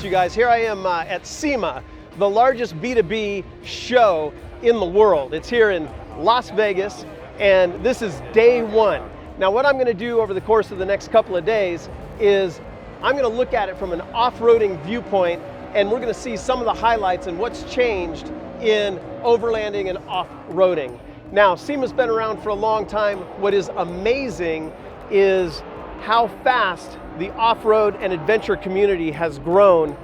you guys. Here I am at SEMA, the largest B2B show in the world. It's here in Las Vegas, and this is day one. Now what I'm going to do over the course of the next couple of days is I'm going to look at it from an off-roading viewpoint, and we're going to see some of the highlights and what's changed in overlanding and off-roading. Now, SEMA's been around for a long time. What is amazing is how fast the off-road and adventure community has grown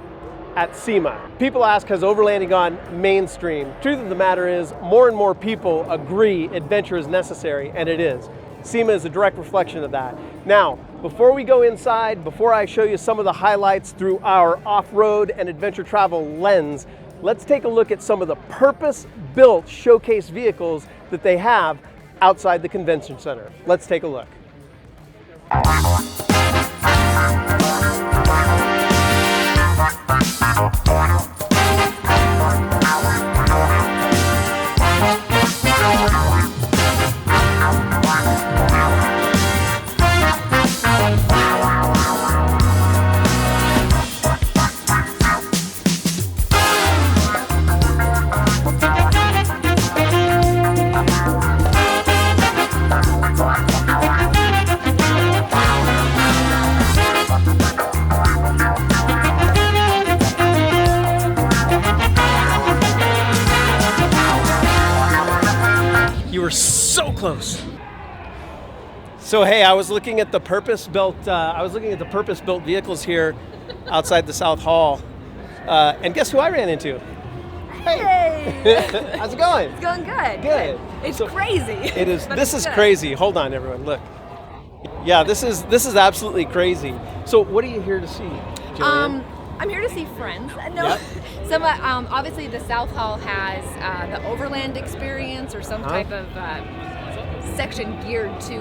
at SEMA. People ask, has overlanding gone mainstream? Truth of the matter is, more and more people agree adventure is necessary, and it is. SEMA is a direct reflection of that. Now, before we go inside, before I show you some of the highlights through our off-road and adventure travel lens, let's take a look at some of the purpose-built showcase vehicles that they have outside the convention center. Let's take a look. You were so close. So hey, I was looking at the purpose-built vehicles here outside the South Hall, and guess who I ran into? Hey! How's it going? It's going good. Good. It's crazy. It is. But This it's is good. crazy. Hold on, everyone. Look. Yeah, this is absolutely crazy. So, what are you here to see, Jillian? I'm here to see friends. No, Yep. some obviously the South Hall has the Overland experience or some type of section geared to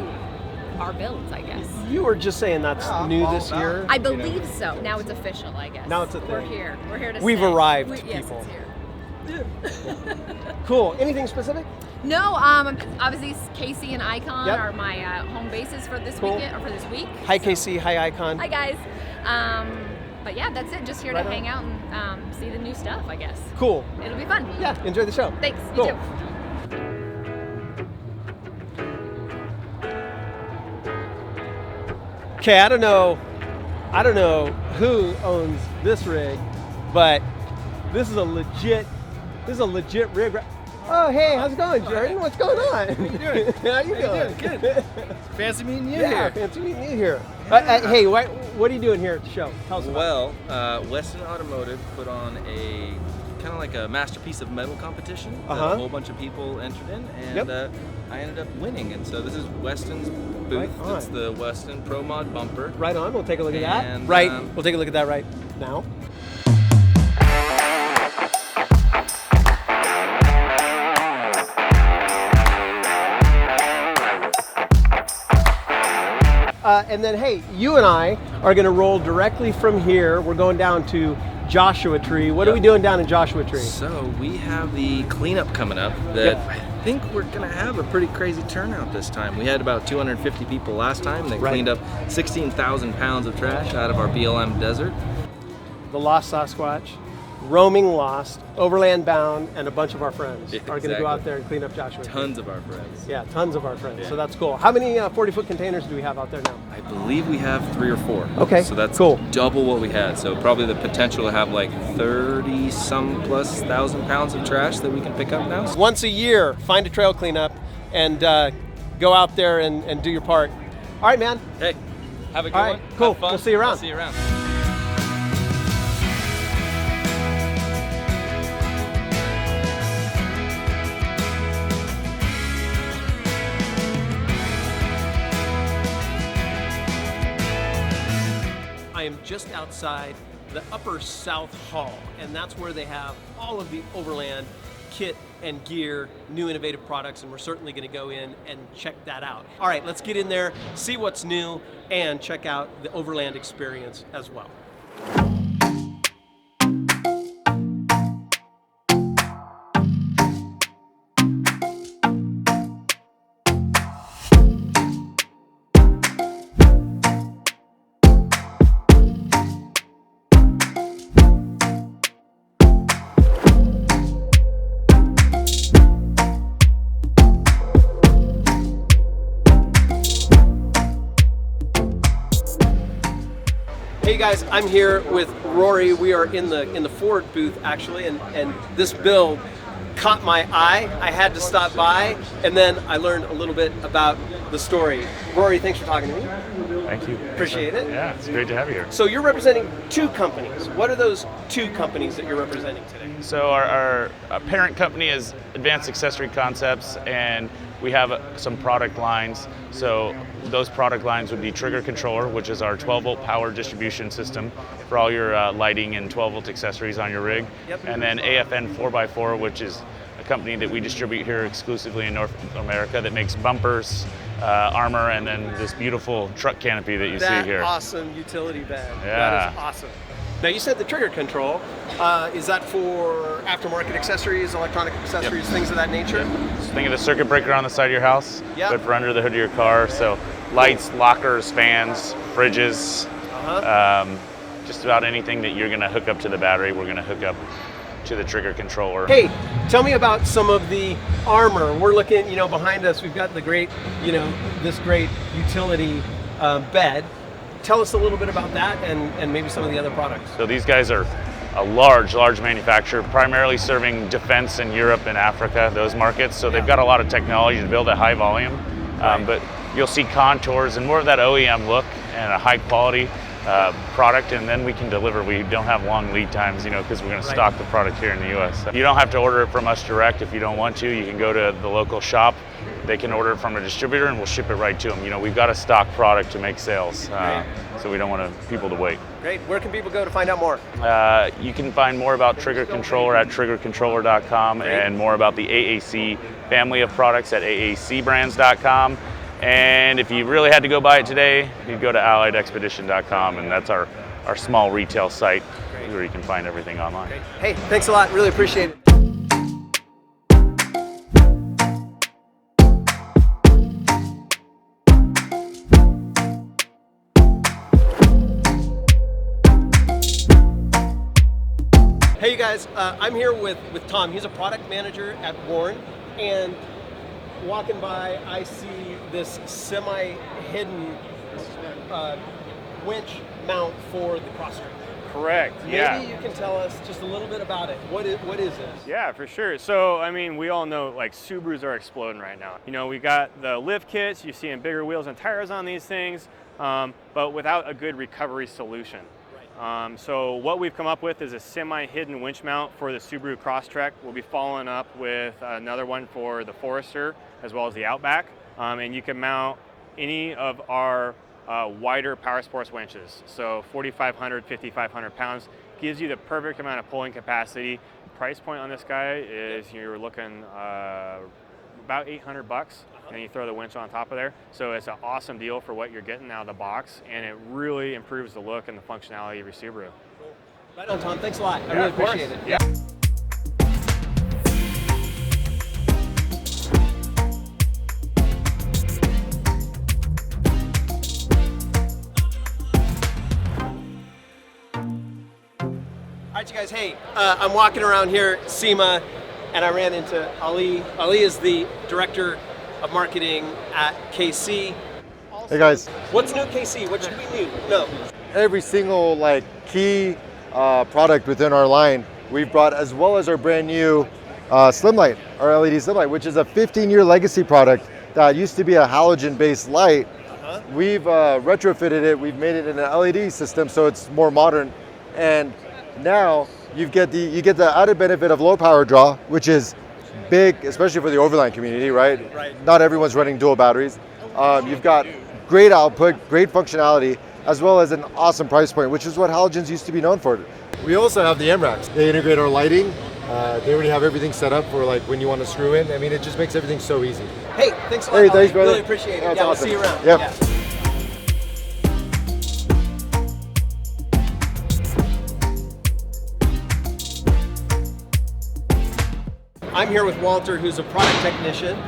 our builds, I guess. You were just saying that's new this year. I believe so. Now it's official, I guess. Now it's a thing. We're here. We're here to. We've stay. arrived, Yes, people. it's here. Cool. Anything specific? No, obviously Casey and Icon Yep. are my home bases for this Cool. weekend or for this week. Hi, KC. Hi, Icon. Hi guys. But yeah, that's it. Just here Right to on. hang out and see the new stuff, I guess. Cool. It'll be fun. Yeah. Enjoy the show. Thanks. Cool. You too. Okay, I don't know who owns this rig, but this is a legit rig. Oh, hey, how's it going, Jordan? What's going on? How you doing? How you doing? Good. Fancy meeting you Yeah, here. fancy meeting you here. Yeah. Hey, what are you doing here at the show? Tell us about Well, Weston Automotive put on a kind of like a masterpiece of metal competition that Uh-huh. a whole bunch of people entered in, and Yep. I ended up winning. And so this is Weston's booth. Right on. It's the Weston Pro Mod bumper. it. Right on. We'll take a look at that. And, Right. We'll take a look at that right now. And then, hey, you and I are going to roll directly from here. We're going down to Joshua Tree. What are we doing down in Joshua Tree? So we have the cleanup coming up that I think we're going to have a pretty crazy turnout this time. We had about 250 people last time. They Right. cleaned up 16,000 pounds of trash out of our BLM desert. The Lost Sasquatch, Roaming Lost, Overland Bound, and a bunch of our friends Yeah, are going to go exactly. out there and clean up Joshua Tree. Tons of our friends. Yeah, tons of our friends. Yeah. So that's cool. How many 40-foot containers do we have out there now? I believe we have 3 or 4. Okay, So that's cool. double what we had. So probably the potential to have like 30-some plus thousand pounds of trash that we can pick up now. Once a year, find a trail cleanup and go out there and do your part. All right, man. Hey, have a good All right, one. cool. Have fun. We'll see you around. I'll see you around. I am just outside the Upper South Hall, and that's where they have all of the Overland kit and gear, new innovative products, and we're certainly going to go in and check that out. All right, let's get in there, see what's new, and check out the Overland experience as well. Hey guys, I'm here with Rory. We are in the Ford booth actually, and this build caught my eye. I had to stop by, and then I learned a little bit about the story. Rory, thanks for talking to me. Thank you. Appreciate it. Yeah, it's great to have you here. So you're representing two companies. What are those two companies that you're representing today? So our parent company is Advanced Accessory Concepts, and we have some product lines. So those product lines would be Trigger Controller, which is our 12-volt power distribution system for all your lighting and 12-volt accessories on your rig. Yep. And then AFN 4x4, which is a company that we distribute here exclusively in North America that makes bumpers, armor, and then this beautiful truck canopy that you see here. That awesome utility bed. Yeah. That is awesome. Now you said the trigger control, is that for aftermarket accessories, electronic accessories, things of that nature? So think of the circuit breaker on the side of your house, Yep. but for under the hood of your car. So lights, lockers, fans, fridges, just about anything that you're gonna hook up to the battery, we're gonna hook up to the trigger controller. Hey, tell me about some of the armor. We're looking, behind us, we've got the great, this great utility bed. Tell us a little bit about that and maybe some of the other products. So these guys are a large manufacturer, primarily serving defense in Europe and Africa, those markets. So they've got a lot of technology to build at high volume, but you'll see contours and more of that OEM look and a high quality product, and then we can deliver. We don't have long lead times, because we're going to stock the product here in the U.S. You don't have to order it from us direct if you don't want to. You can go to the local shop. They can order it from a distributor, and we'll ship it right to them. We've got a stock product to make sales, so we don't want people to wait. Great. Where can people go to find out more? You can find more about Trigger Controller at triggercontroller.com and more about the AAC family of products at aacbrands.com. And if you really had to go buy it today, you'd go to alliedexpedition.com, and that's our small retail site where you can find everything online. Great. Hey, thanks a lot. Really appreciate it. Hey you guys, I'm here with Tom. He's a product manager at Warren, and walking by I see this semi-hidden winch mount for the cross-track. Correct, yeah. Maybe you can tell us just a little bit about it. What is this? Yeah, for sure. So, we all know Subarus are exploding right now. We got the lift kits, you see in bigger wheels and tires on these things, but without a good recovery solution. So what we've come up with is a semi-hidden winch mount for the Subaru Crosstrek. We'll be following up with another one for the Forester as well as the Outback. And you can mount any of our wider power sports winches. So 4,500, 5,500 pounds gives you the perfect amount of pulling capacity. Price point on this guy is you're looking about $800. And you throw the winch on top of there. So it's an awesome deal for what you're getting out of the box, and it really improves the look and the functionality of your Subaru. Cool. Right on, Tom. Thanks a lot. I really appreciate it. Yeah. All right, you guys. Hey, I'm walking around here at SEMA, and I ran into Ali. Ali is the director of marketing at KC. Hey guys. What's new at KC? What should we know? Every single key product within our line we've brought, as well as our brand new slim light, our LED slim light, which is a 15-year legacy product that used to be a halogen-based light. We've retrofitted it. We've made it in an LED system, so it's more modern. And now you get the added benefit of low power draw, which is big, especially for the overland community, right? Right. Not everyone's running dual batteries. You've got great output, great functionality, as well as an awesome price point, which is what halogens used to be known for. We also have the MaxTrax. They integrate our lighting. They already have everything set up for when you want to screw in. It just makes everything so easy. Hey, thanks a lot. Hey, thanks, brother. Really appreciate it. That's We'll awesome. see you around. Yep. Yeah. I'm here with Walter, who's a product technician.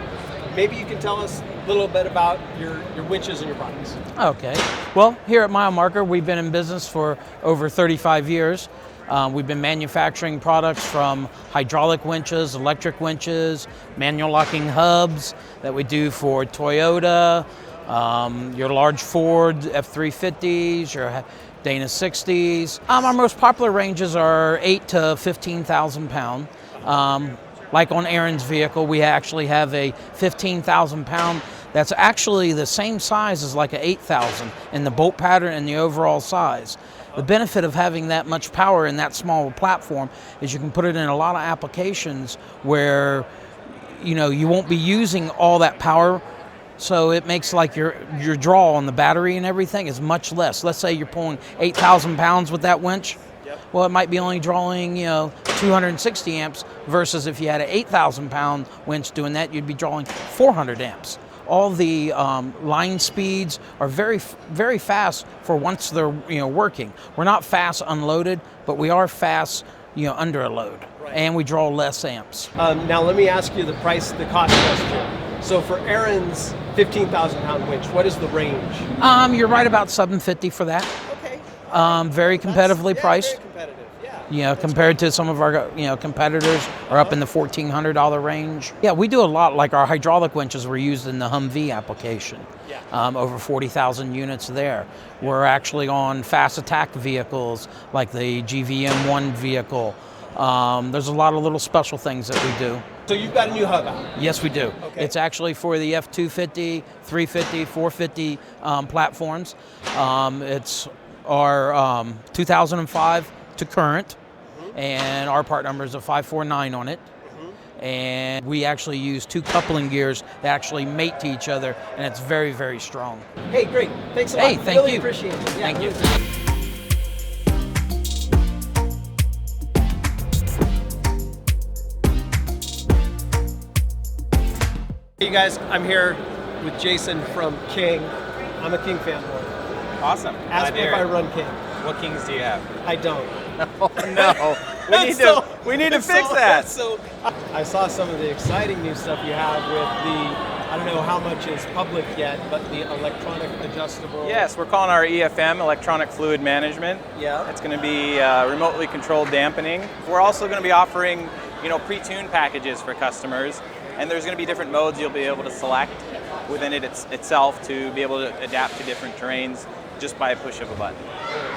Maybe you can tell us a little bit about your winches and your products. Okay. Well, here at Mile Marker, we've been in business for over 35 years. We've been manufacturing products from hydraulic winches, electric winches, manual locking hubs that we do for Toyota, Your large Ford F350s, your Dana 60s. Our most popular ranges are 8 to 15,000 pound. Like on Aaron's vehicle, we actually have a 15,000 pound that's actually the same size as like a 8,000 in the bolt pattern and the overall size. The benefit of having that much power in that small platform is you can put it in a lot of applications where you won't be using all that power, so it makes like your draw on the battery and everything is much less. Let's say you're pulling 8,000 pounds with that winch. Well, it might be only drawing 260 amps versus if you had an 8,000 pound winch doing that, you'd be drawing 400 amps. All the line speeds are very, very fast for once they're working. We're not fast unloaded, but we are fast under a load, and we draw less amps. Now let me ask you the cost question. So for Aaron's 15,000 pound winch, what is the range? You're right about $750 for that. Okay. Very competitively priced. Very competitive. Yeah. Compared to some of our competitors are up in the $1,400 range. Yeah, we do a lot. Like our hydraulic winches were used in the Humvee application. Yeah. Over 40,000 units there. We're actually on fast attack vehicles like the GVM1 vehicle. There's a lot of little special things that we do. So you've got a new hub out? Yes, we do. Okay. It's actually for the F250, 350, 450 platforms. It's our 2005 to current, and our part number is a 549 on it. And we actually use 2 coupling gears that actually mate to each other, and it's very, very strong. Hey, great. Thanks a lot. Hey, thank really you. Appreciate it. Yeah, Thank you. Hey, you guys, I'm here with Jason from King. I'm a King fanboy. Awesome. Ask me if I run King. What Kings do you have? I don't. Oh, no. We need to fix that. So I saw some of the exciting new stuff you have with the, I don't know how much is public yet, but the electronic adjustable. Yes, we're calling our EFM, Electronic Fluid Management. Yeah. It's going to be remotely controlled dampening. We're also going to be offering, pre-tuned packages for customers, and there's going to be different modes you'll be able to select within it itself to be able to adapt to different terrains just by a push of a button.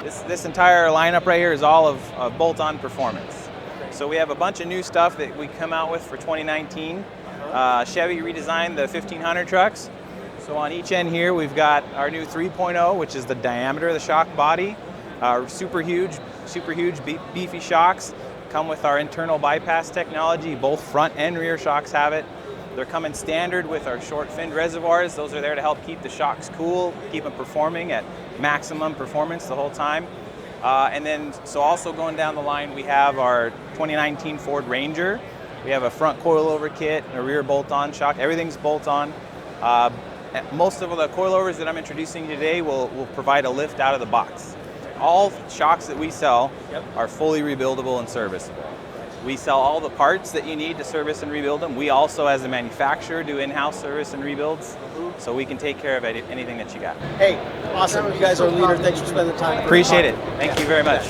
This entire lineup right here is all of bolt-on performance. So we have a bunch of new stuff that we come out with for 2019. Chevy redesigned the 1500 trucks. So on each end here we've got our new 3.0, which is the diameter of the shock body. Super huge, beefy shocks. Come with our internal bypass technology. Both front and rear shocks have it. They're coming standard with our short finned reservoirs. Those are there to help keep the shocks cool, keep them performing at maximum performance the whole time. And then, so also going down the line, we have our 2019 Ford Ranger. We have a front coilover kit and a rear bolt-on shock. Everything's bolt-on. Most of the coilovers that I'm introducing today will provide a lift out of the box. All shocks that we sell are fully rebuildable and serviceable. We sell all the parts that you need to service and rebuild them. We also, as a manufacturer, do in-house service and rebuilds, so we can take care of anything that you got. Hey, awesome. You guys are a leader. Thanks for spending the time. Appreciate it. Thank you very much.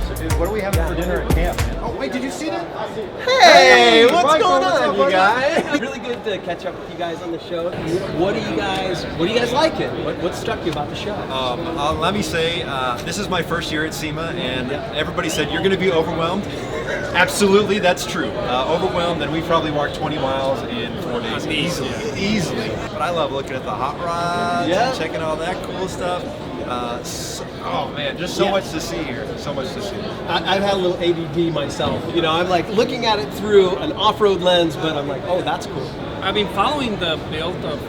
So, dude, what are we having for dinner at camp? Oh, wait, did you see that? Hey, what's going on, you guys? Really good to catch up with you guys on the show. What are you guys liking? What struck you about the show? Let me say, this is my first year at SEMA, and everybody said, you're going to be overwhelmed. Absolutely, that's true. Overwhelmed, and we probably walked 20 miles in 4 days. Easily. But I love looking at the hot rods and checking all that cool stuff. Oh man, just so much to see here. So much to see. I've had a little ADD myself. I'm like looking at it through an off-road lens, but I'm like, oh, that's cool. I've been following the build of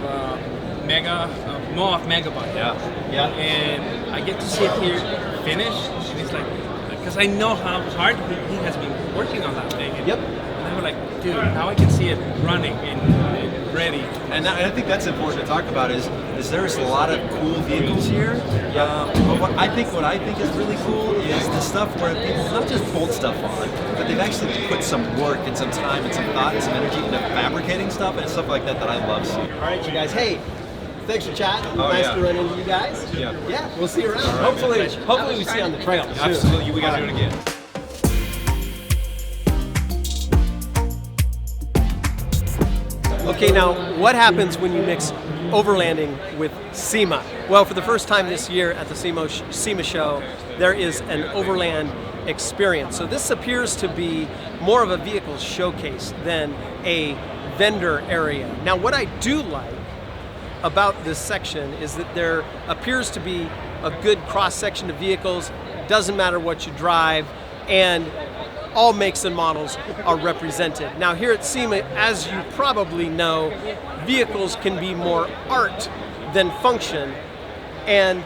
more of Megabot. Yeah. And I get to see it here finished, and it's like, because I know how hard he has been working on that thing. And I'm like, dude, now I can see it running and ready. And I think that's important to talk about is there's a lot of cool vehicles here. But what I think is really cool is the stuff where people not just bolt stuff on, but they've actually put some work and some time and some thought and some energy into fabricating stuff and stuff like that I love seeing. All right, you guys. Hey, thanks for chatting. Nice to run into you guys. Yeah, we'll see you around. Right, hopefully we see you on the trail. Absolutely, we got to do it again. Okay, now what happens when you mix overlanding with SEMA? Well, for the first time this year at the SEMA show, there is an overland experience. So this appears to be more of a vehicle showcase than a vendor area. Now, what I do like about this section is that there appears to be a good cross-section of vehicles. Doesn't matter what you drive, and all makes and models are represented. Now here at SEMA, as you probably know, vehicles can be more art than function. And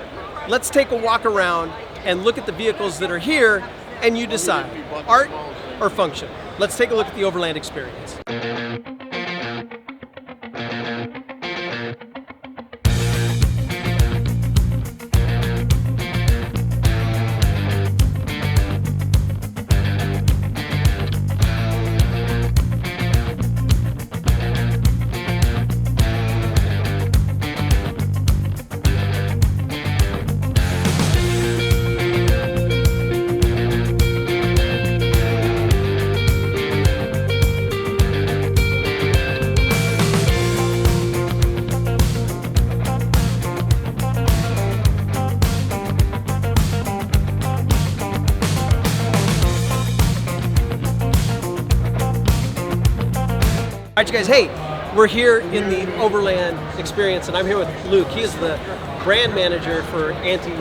let's take a walk around and look at the vehicles that are here, and you decide, art or function. Let's take a look at the Overland experience. All right, you guys, hey, we're here in the Overland experience, and I'm here with Luke. He is the brand manager for Auntie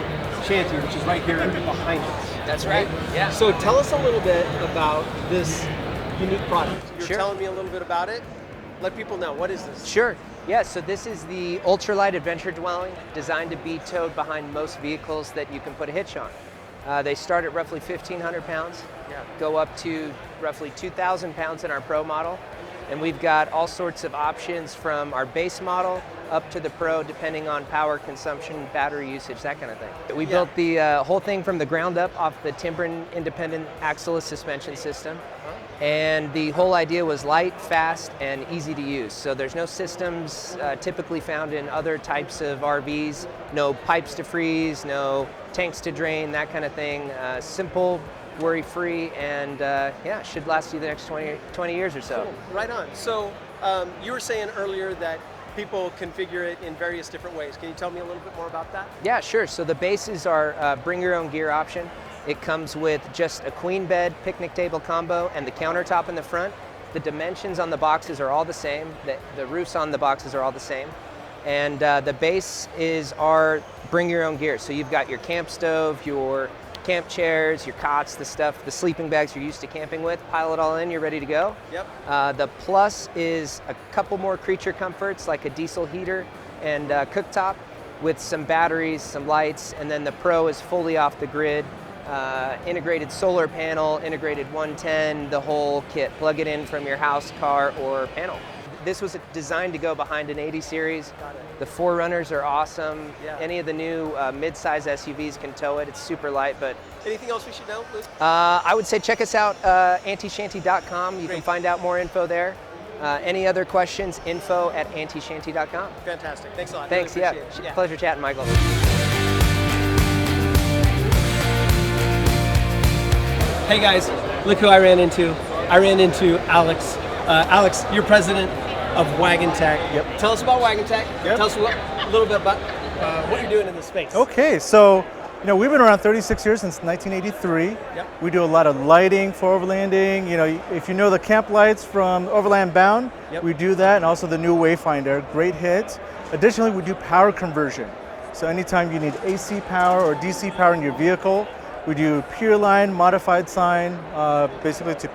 Shanty, which is right here behind us. That's right, yeah. So tell us a little bit about this unique product. You're Sure. telling me a little bit about it. Let people know, what is this? Sure. Yeah, so this is the ultralight adventure dwelling designed to be towed behind most vehicles that you can put a hitch on. They start at roughly 1,500 pounds, go up to roughly 2,000 pounds in our Pro model. And we've got all sorts of options from our base model up to the Pro, depending on power consumption, battery usage, that kind of thing. We built the whole thing from the ground up off the Timbren independent axle suspension system. And the whole idea was light, fast, and easy to use. So there's no systems typically found in other types of RVs, no pipes to freeze, no tanks to drain, that kind of thing. Simple, worry-free, and yeah, should last you the next 20 years or so. Cool. Right on. So you were saying earlier that people configure it in various different ways. Can you tell me a little bit more about that? Yeah, sure. So the bases are bring your own gear option. It comes with just a queen bed, picnic table combo, and the countertop in the front. The dimensions on the boxes are all the same. The roofs on the boxes are all the same. And the base is our bring your own gear. So you've got your camp stove, your camp chairs, your cots, the stuff, the sleeping bags you're used to camping with. Pile it all in, you're ready to go. Yep. The Plus is a couple more creature comforts like a diesel heater and cooktop with some batteries, some lights, and then the Pro is fully off the grid. Integrated solar panel, integrated 110, the whole kit. Plug it in from your house, car, or panel. This was designed to go behind an 80 series. The 4Runners are awesome. Yeah. Any of the new mid-size SUVs can tow it. It's super light, but... Anything else we should know, Luke? I would say check us out, antishanty.com. You can find out more info there. Any other questions, info@antishanty.com. Fantastic. Thanks a lot. Thanks, really yeah. appreciate it. Pleasure chatting, Michael. Hey guys, look who I ran into. I ran into Alex. Alex, you're president of Wagan Tech. Yep. Tell us about Wagan Tech. Yep. Tell us a little bit about what you're doing in this space. Okay, so we've been around 36 years, since 1983. Yep. We do a lot of lighting for overlanding. If you know the camp lights from Overland Bound, Yep. we do that, and also the new Wayfinder, great hits. Additionally, we do power conversion. So anytime you need AC power or DC power in your vehicle, we do pure line, modified sign, basically to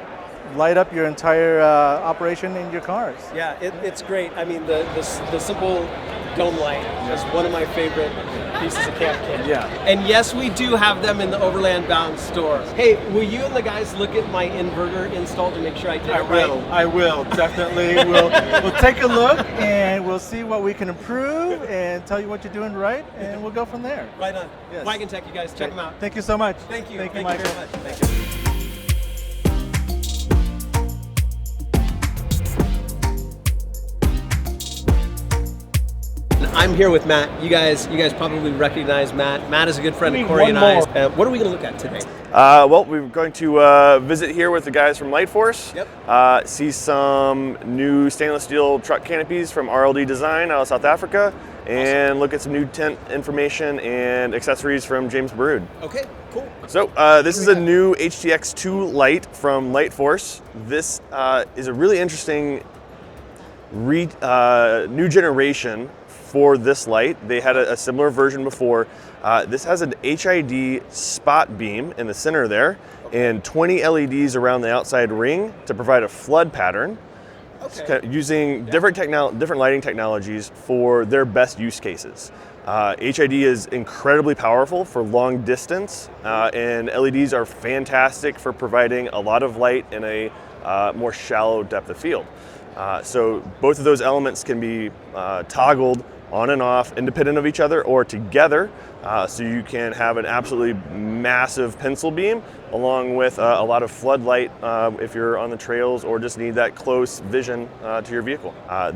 light up your entire operation in your cars. Yeah, it's great. I mean, the simple dome light is one of my favorite pieces of camp kit. Yeah. And yes, we do have them in the Overland Bound store. Hey, will you and the guys look at my inverter install to make sure I did it right? I will, definitely. We'll take a look, and we'll see what we can improve and tell you what you're doing right, and we'll go from there. Right on. Yes. Wagan Tech, you guys, check them out. Thank you so much. Thank you. Thank you, Thank you Michael. very much. Thank you. I'm I'm here with Matt. You guys probably recognize Matt. Matt is a good friend of Corey and I. What are we going to look at today? Well, we're going to visit here with the guys from Lightforce. Yep. See some new stainless steel truck canopies from RLD Design out of South Africa, and look at some new tent information and accessories from James Baroud. Okay, cool. So this is a new HTX2 light from Lightforce. This is a really interesting new generation for this light. They had a similar version before. This has an HID spot beam in the center there, and 20 LEDs around the outside ring to provide a flood pattern. Okay. Using different lighting technologies for their best use cases. HID is incredibly powerful for long distance, and LEDs are fantastic for providing a lot of light in a more shallow depth of field. So both of those elements can be toggled on and off, independent of each other or together, so you can have an absolutely massive pencil beam along with a lot of floodlight if you're on the trails or just need that close vision to your vehicle.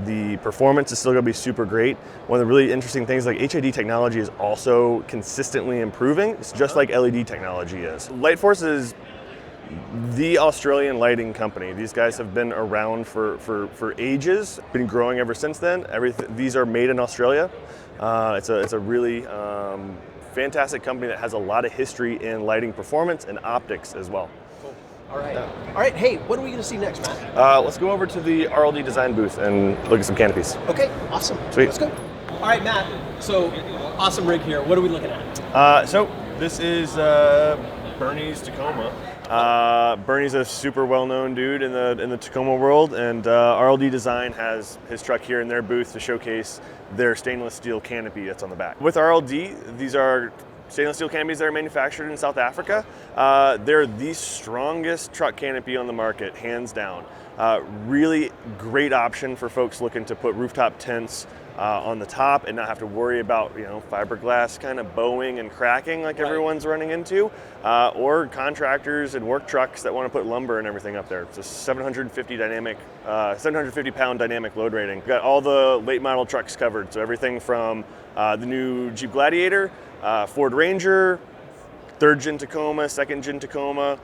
The performance is still going to be super great. One of the really interesting things, like HID technology is also consistently improving. It's just like LED technology is. Lightforce is the Australian lighting company. These guys have been around for ages, been growing ever since then. These are made in Australia. It's a really fantastic company that has a lot of history in lighting performance and optics as well. Cool. All right. All right. Hey, what are we going to see next, Matt? Let's go over to the RLD Design booth and look at some canopies. Okay. Awesome. Sweet. Let's go. All right, Matt. So awesome rig here. What are we looking at? So this is Bernie's Tacoma. Bernie's a super well-known dude in the Tacoma world, and RLD Design has his truck here in their booth to showcase their stainless steel canopy that's on the back. With RLD, these are stainless steel canopies that are manufactured in South Africa. They're the strongest truck canopy on the market, hands down. Really great option for folks looking to put rooftop tents on the top and not have to worry about fiberglass kind of bowing and cracking like everyone's running into, or contractors and work trucks that want to put lumber and everything up there. It's a 750 pound dynamic load rating. We've got all the late model trucks covered, so everything from the new Jeep Gladiator, Ford Ranger, 3rd gen Tacoma, 2nd gen Tacoma,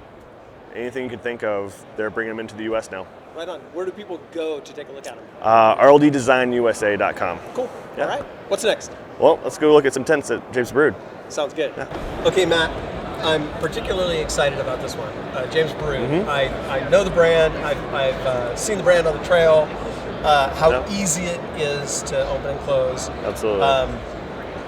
anything you could think of, they're bringing them into the US now. Right on. Where do people go to take a look at them? RLDdesignusa.com. Cool. Yeah. All right. What's next? Well, let's go look at some tents at James Baroud. Sounds good. Yeah. Okay, Matt. I'm particularly excited about this one. James Baroud. Mm-hmm. I know the brand. I've seen the brand on the trail. How easy it is to open and close. Absolutely.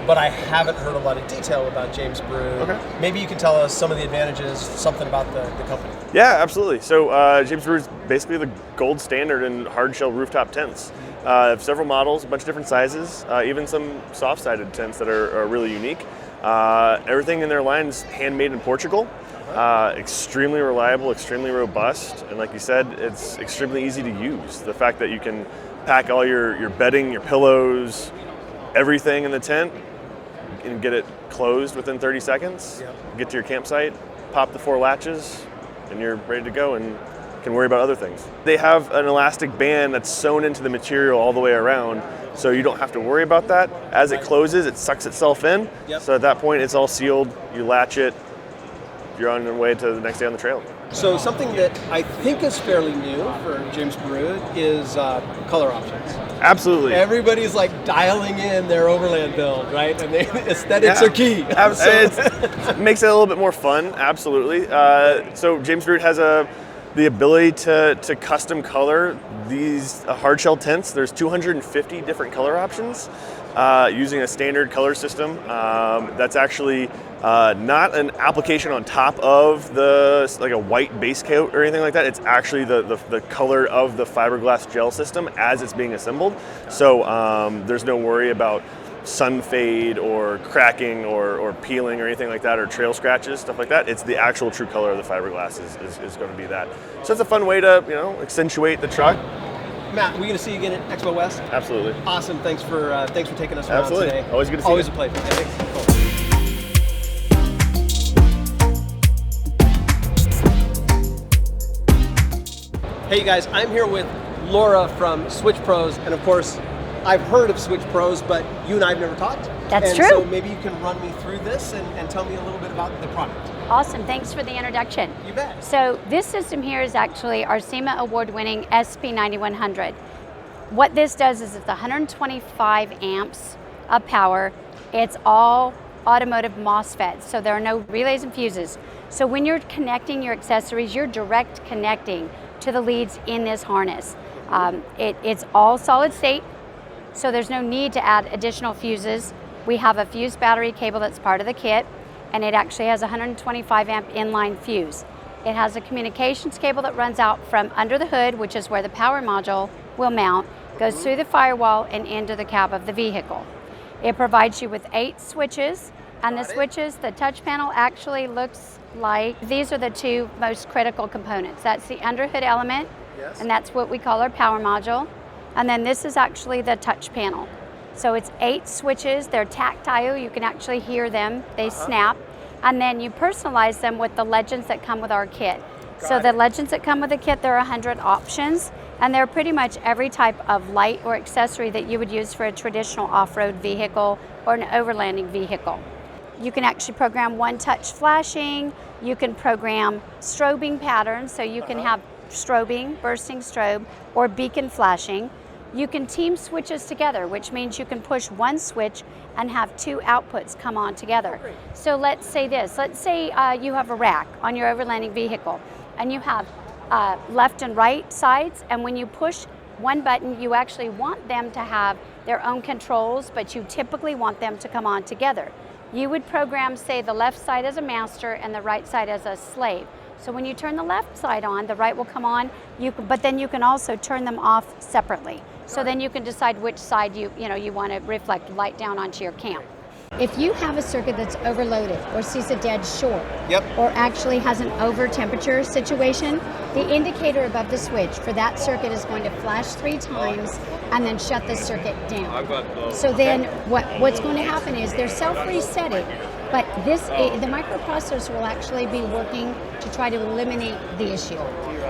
But I haven't heard a lot of detail about James Baroud. Okay. Maybe you can tell us some of the advantages, something about the company. Yeah, absolutely. So James Baroud is basically the gold standard in hard shell rooftop tents. Have several models, a bunch of different sizes, even some soft-sided tents that are really unique. Everything in their line is handmade in Portugal. Extremely reliable, extremely robust, and like you said, it's extremely easy to use. The fact that you can pack all your bedding, your pillows, everything in the tent, and get it closed within 30 seconds, get to your campsite, pop the 4 latches, and you're ready to go and can worry about other things. They have an elastic band that's sewn into the material all the way around, so you don't have to worry about that. As it closes, it sucks itself in, so at that point it's all sealed, you latch it, you're on your way to the next day on the trail. So something that I think is fairly new for James Baroud is color options. Absolutely. Everybody's like dialing in their overland build, right? And aesthetics are key. Absolutely. It makes it a little bit more fun, absolutely. So James Baroud has the ability to custom color these hard shell tents. There's 250 different color options using a standard color system. That's actually not an application on top of like a white base coat or anything like that. It's actually the color of the fiberglass gel system as it's being assembled. So there's no worry about sun fade or cracking or peeling or anything like that, or trail scratches, stuff like that. It's the actual true color of the fiberglass is going to be that. So it's a fun way to accentuate the truck. Matt, are we going to see you again at Expo West? Absolutely. Awesome. Thanks for taking us around Absolutely. today. Always good to see Always you. a pleasure. Thanks. Cool. Hey, you guys. I'm here with Laura from Switch Pros, and of course, I've heard of Switch Pros, but you and I have never talked. That's and true. So maybe you can run me through this and tell me a little bit about the product. Awesome, thanks for the introduction. You bet. So this system here is actually our SEMA award-winning SP9100. What this does is it's 125 amps of power. It's all automotive MOSFETs, so there are no relays and fuses. So when you're connecting your accessories, you're direct connecting to the leads in this harness. It's all solid state, so there's no need to add additional fuses. We have a fused battery cable that's part of the kit, and it actually has a 125 amp inline fuse. It has a communications cable that runs out from under the hood, which is where the power module will mount, goes through the firewall and into the cab of the vehicle. It provides you with 8 switches, and the switches, the touch panel actually looks like, these are the 2 most critical components. That's the underhood element, and that's what we call our power module. And then this is actually the touch panel. So it's 8 switches, they're tactile, you can actually hear them, they snap. And then you personalize them with the legends that come with our kit. So the legends that come with the kit, there are 100 options, and they're pretty much every type of light or accessory that you would use for a traditional off-road vehicle or an overlanding vehicle. You can actually program one-touch flashing, you can program strobing patterns, so you can have strobing, bursting strobe, or beacon flashing. You can team switches together, which means you can push one switch and have 2 outputs come on together. So let's say this, let's say you have a rack on your overlanding vehicle, and you have left and right sides, and when you push one button, you actually want them to have their own controls, but you typically want them to come on together. You would program, say, the left side as a master and the right side as a slave. So when you turn the left side on, the right will come on, but then you can also turn them off separately. So then you can decide which side you want to reflect light down onto your camp. If you have a circuit that's overloaded or sees a dead short, or actually has an over temperature situation, the indicator above the switch for that circuit is going to flash 3 times and then shut the circuit down. So then what's going to happen is they're self-resetting, but the microprocessor will actually be working to try to eliminate the issue.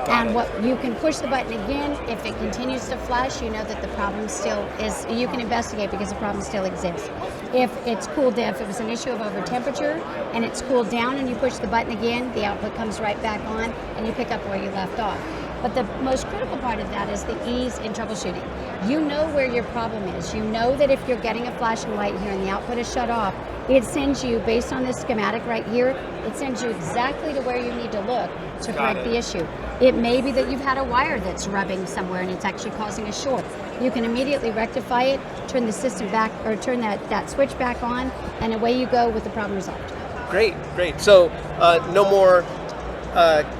And you can push the button again. If it continues to flash, you know that the problem still is, you can investigate because the problem still exists. If it's cooled down, if it was an issue of over temperature and it's cooled down and you push the button again, the output comes right back on and you pick up where you left off. But the most critical part of that is the ease in troubleshooting. You know where your problem is. You know that if you're getting a flashing light here and the output is shut off, it sends you, based on this schematic right here, it sends you exactly to where you need to look to correct the issue. It may be that you've had a wire that's rubbing somewhere and it's actually causing a short. You can immediately rectify it, turn the system back, or turn that switch back on, and away you go with the problem resolved. Great. So no more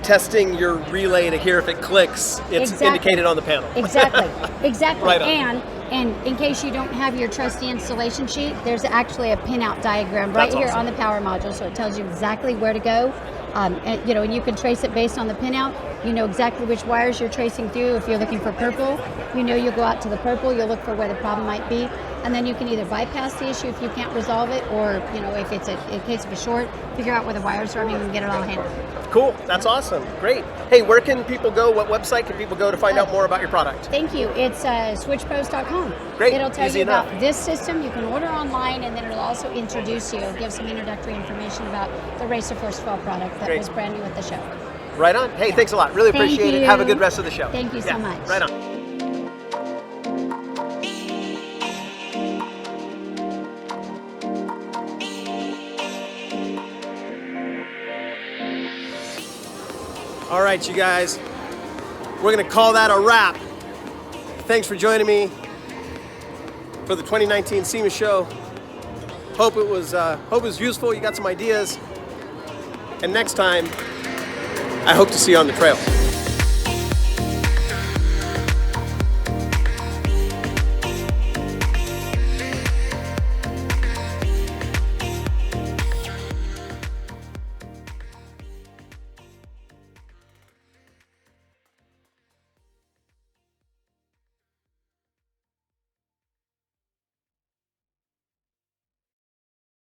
testing your relay to hear if it clicks. It's indicated on the panel. Exactly. Right on. And in case you don't have your trusty installation sheet, there's actually a pinout diagram right here on the power module, so it tells you exactly where to go. And you can trace it based on the pinout. You know exactly which wires you're tracing through. If you're looking for purple, you'll go out to the purple, you'll look for where the problem might be, and then you can either bypass the issue if you can't resolve it, or if it's in case of a short, figure out where the wires are and get it all handled. Cool, that's awesome, great. Hey, where can people go? What website can people go to find out more about your product? Thank you. It's switchpros.com. Great, it'll tell easy you enough. about this system. You can order online, and then it'll also introduce you, give some introductory information about the Racer Force 12 product that was brand new at the show. Right on. Hey, thanks a lot. Really appreciate it. Have a good rest of the show. Thank you so much. Right on. All right, you guys, we're going to call that a wrap. Thanks for joining me for the 2019 SEMA show. Hope it was useful. You got some ideas. And next time, I hope to see you on the trail.